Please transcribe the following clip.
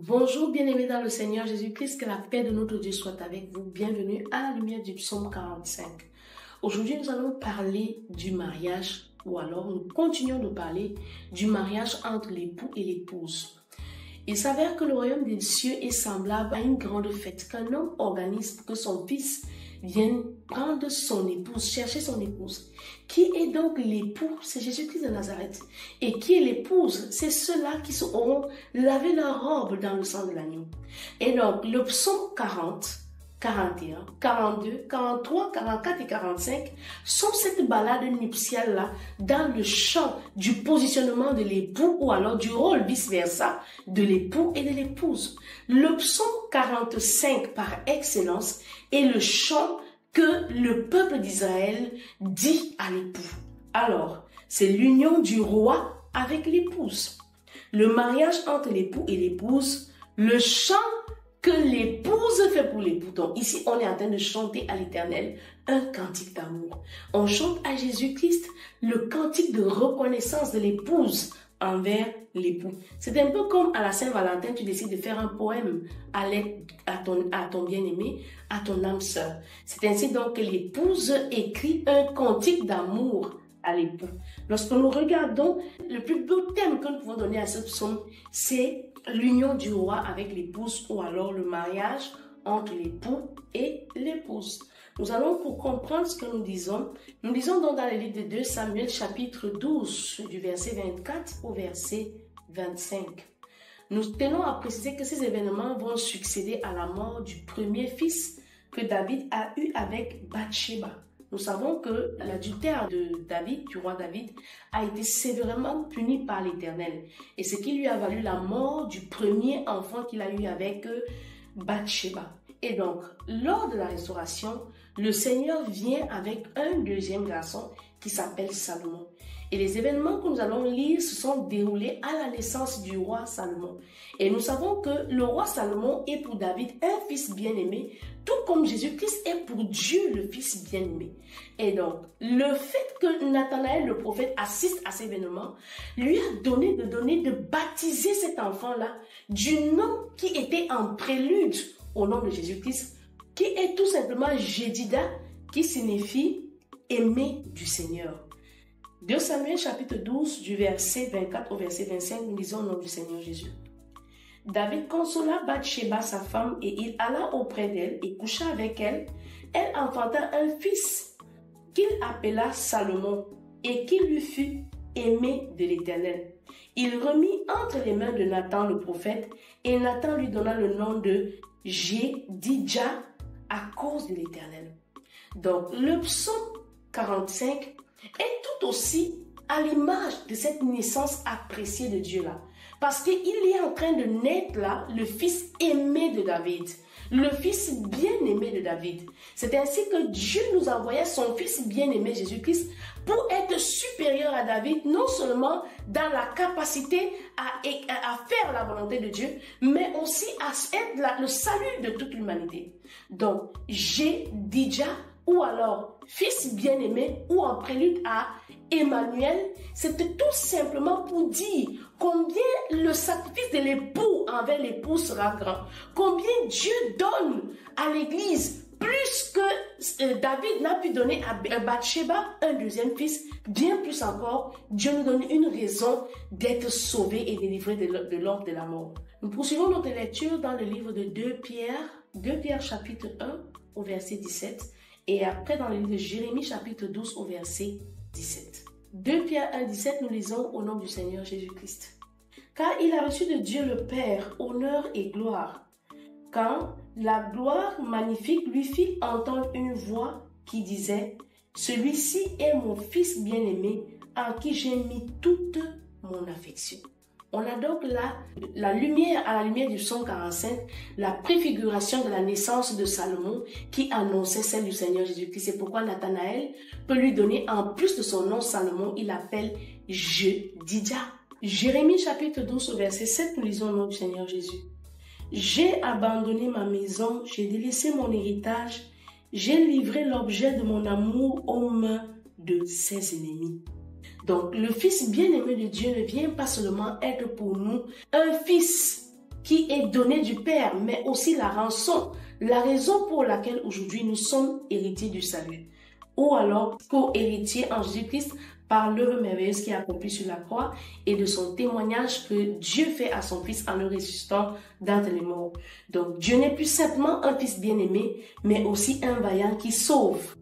Bonjour bien-aimés dans le Seigneur Jésus-Christ, que la paix de notre Dieu soit avec vous. Bienvenue à la lumière du psaume 45. Aujourd'hui, nous allons parler du mariage, ou alors nous continuons de parler du mariage entre l'époux et l'épouse. Il s'avère que le royaume des cieux est semblable à une grande fête qu'un homme organise pour que son fils vienne prendre son épouse, chercher son épouse. Qui est donc l'époux? C'est Jésus-Christ de Nazareth. Et qui est l'épouse? C'est ceux-là qui auront lavé leur robe dans le sang de l'agneau. Et donc, le psaume 40, 41, 42, 43, 44 et 45 sont cette balade nuptiale-là dans le champ du positionnement de l'époux ou alors du rôle vice-versa de l'époux et de l'épouse. Le psaume 45 par excellence est le chant que le peuple d'Israël dit à l'époux. Alors, c'est l'union du roi avec l'épouse. Le mariage entre l'époux et l'épouse, le chant que l'épouse fait pour l'époux. Donc ici, on est en train de chanter à l'Éternel un cantique d'amour. On chante à Jésus-Christ le cantique de reconnaissance de l'épouse envers l'époux. C'est un peu comme à la Saint-Valentin, tu décides de faire un poème à ton bien-aimé, à ton âme sœur. C'est ainsi donc que l'épouse écrit un cantique d'amour à l'époux. Lorsque nous regardons, le plus beau thème que nous pouvons donner à ce psaume, c'est l'union du roi avec l'épouse ou alors le mariage entre l'époux et l'épouse. Nous allons, pour comprendre ce que nous disons donc dans le livre de 2 Samuel chapitre 12 du verset 24 au verset 25. Nous tenons à préciser que ces événements vont succéder à la mort du premier fils que David a eu avec Bathsheba. Nous savons que l'adultère de David, du roi David, a été sévèrement puni par l'Éternel. Et ce qui lui a valu la mort du premier enfant qu'il a eu avec Bathsheba. Et donc, lors de la restauration, le Seigneur vient avec un deuxième garçon qui s'appelle Salomon. Et les événements que nous allons lire se sont déroulés à la naissance du roi Salomon. Et nous savons que le roi Salomon est pour David un fils bien-aimé, tout comme Jésus-Christ est pour Dieu le fils bien-aimé. Et donc, le fait que Nathanaël, le prophète, assiste à ces événements, lui a donné de baptiser cet enfant-là du nom qui était en prélude au nom de Jésus-Christ, qui est tout simplement Jédida, qui signifie aimé du Seigneur. 2 Samuel chapitre 12 du verset 24 au verset 25, nous lisons au nom du Seigneur Jésus. David consola Bathsheba sa femme et il alla auprès d'elle et coucha avec elle. Elle enfanta un fils qu'il appela Salomon et qui lui fut aimé de l'Éternel. Il remit entre les mains de Nathan le prophète et Nathan lui donna le nom de Jédidja à cause de l'Éternel. Donc le psaume 45 est tout aussi à l'image de cette naissance appréciée de Dieu là. Parce qu'il est en train de naître là le fils aimé de David. Le fils bien-aimé de David. C'est ainsi que Dieu nous envoyait son fils bien-aimé Jésus-Christ pour être supérieur à David, non seulement dans la capacité à faire la volonté de Dieu, mais aussi à être le salut de toute l'humanité. Donc, Jédidja, ou alors fils bien-aimé, ou en prélude à Emmanuel, c'était tout simplement pour dire combien le sacrifice de l'époux envers l'épouse sera grand, combien Dieu donne à l'église plus que David n'a pu donner à Bathsheba un deuxième fils, bien plus encore, Dieu nous donne une raison d'être sauvé et délivré de l'ordre de la mort. Nous poursuivons notre lecture dans le livre de 2 Pierre chapitre 1 au verset 17 et après dans le livre de Jérémie chapitre 12 au verset 17. 2 Pierre 1, 17, nous lisons au nom du Seigneur Jésus-Christ. Car il a reçu de Dieu le Père honneur et gloire, quand la gloire magnifique lui fit entendre une voix qui disait « Celui-ci est mon fils bien-aimé, en qui j'ai mis toute mon affection. » On a donc là, à la lumière du psaume 45, la préfiguration de la naissance de Salomon qui annonçait celle du Seigneur Jésus-Christ. C'est pourquoi Nathanaël peut lui donner, en plus de son nom Salomon, il l'appelle Jédidja. Jérémie chapitre 12 verset 7, nous lisons au nom du Seigneur Jésus. J'ai abandonné ma maison, j'ai délaissé mon héritage, j'ai livré l'objet de mon amour aux mains de ses ennemis. Donc, le fils bien-aimé de Dieu ne vient pas seulement être pour nous un fils qui est donné du Père, mais aussi la rançon, la raison pour laquelle aujourd'hui nous sommes héritiers du salut. Ou alors co-héritiers en Jésus-Christ par l'œuvre merveilleuse qui est accomplie sur la croix et de son témoignage que Dieu fait à son Fils en le ressuscitant d'entre les morts. Donc Dieu n'est plus simplement un Fils bien-aimé, mais aussi un vaillant qui sauve.